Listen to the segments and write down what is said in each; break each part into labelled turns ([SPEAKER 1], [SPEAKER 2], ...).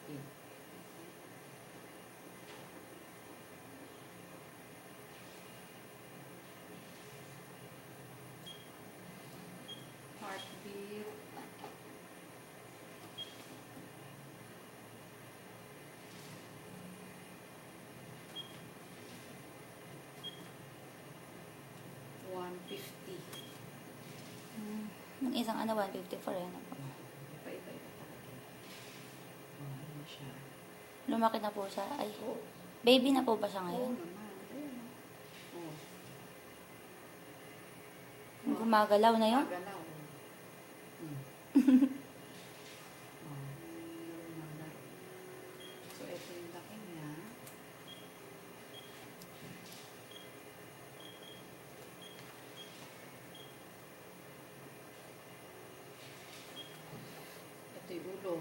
[SPEAKER 1] heartbeat. Heartbeat.
[SPEAKER 2] Yung isang 154 yan.
[SPEAKER 1] Iba-iba talaga. Ano siya?
[SPEAKER 2] Lumaki na po siya. Ay,
[SPEAKER 1] Oo.
[SPEAKER 2] baby na po ba siya
[SPEAKER 1] Oo
[SPEAKER 2] ngayon?
[SPEAKER 1] naman. Ayan. Oo.
[SPEAKER 2] Gumagalaw na yun?
[SPEAKER 1] Gumagalaw. So, ito yung laki niya. Ito yung ulo.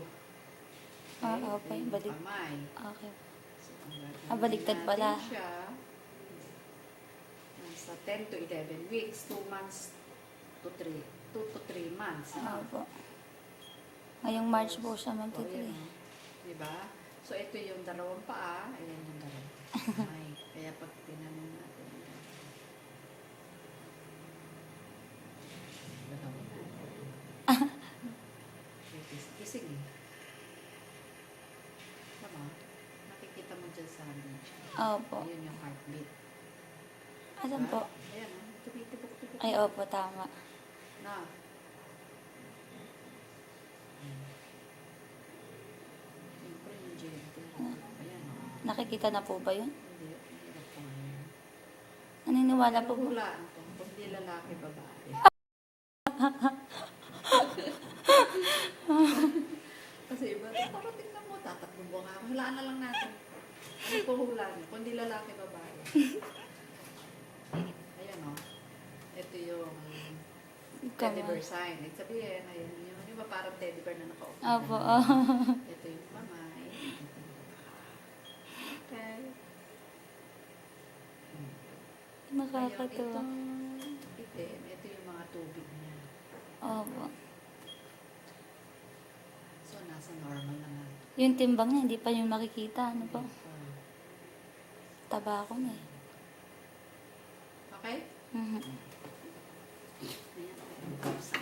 [SPEAKER 2] Okay.
[SPEAKER 1] Ito yung
[SPEAKER 2] Balik.
[SPEAKER 1] kamay.
[SPEAKER 2] Okay.
[SPEAKER 1] So, ang gagawin
[SPEAKER 2] Baliktad
[SPEAKER 1] natin
[SPEAKER 2] pala.
[SPEAKER 1] siya. Nasa 10 to 11 weeks, 2 months to 3, 2 to 3 months.
[SPEAKER 2] Opo. Ngayong March po siya magti-3.
[SPEAKER 1] Diba? So, ito yung dalawang paa. Ayan yung dalawang kamay. Kaya pag tinanong natin, dalawang na. Kising eh. Tama? Nakikita mo dyan sa video.
[SPEAKER 2] Opo.
[SPEAKER 1] Ayan yung heartbeat.
[SPEAKER 2] Asan
[SPEAKER 1] Diba?
[SPEAKER 2] po?
[SPEAKER 1] Ayan, tumitibok-tibok.
[SPEAKER 2] Ay, opo, tama.
[SPEAKER 1] Na. Siyempre yung gentle. Ayan.
[SPEAKER 2] Nakikita na po ba yun?
[SPEAKER 1] Hindi. Hirap pa ngayon.
[SPEAKER 2] Naniniwala po ba?
[SPEAKER 1] Hulaan to. Kung di lalaki, babae. Kasi iba, parang tingnan mo, tatakbong buka. Hulaan na lang natin. Ano po hulaan? Kung di lalaki, babae. Ayan o. Ito yung teddy bear sign. Ibig sabihin, ayun yun. Di ba parang teddy bear na nakaupo?
[SPEAKER 2] Opo.
[SPEAKER 1] Ito yung kamay. Okay.
[SPEAKER 2] Nakakatuwa.
[SPEAKER 1] Itong itim, ito yung mga tubig niya.
[SPEAKER 2] Opo.
[SPEAKER 1] So, nasa normal naman.
[SPEAKER 2] Yung timbang niya, hindi pa yung makikita. Ano po? Taba ko na eh.
[SPEAKER 1] Okay?
[SPEAKER 2] Mhm.
[SPEAKER 1] Ayan.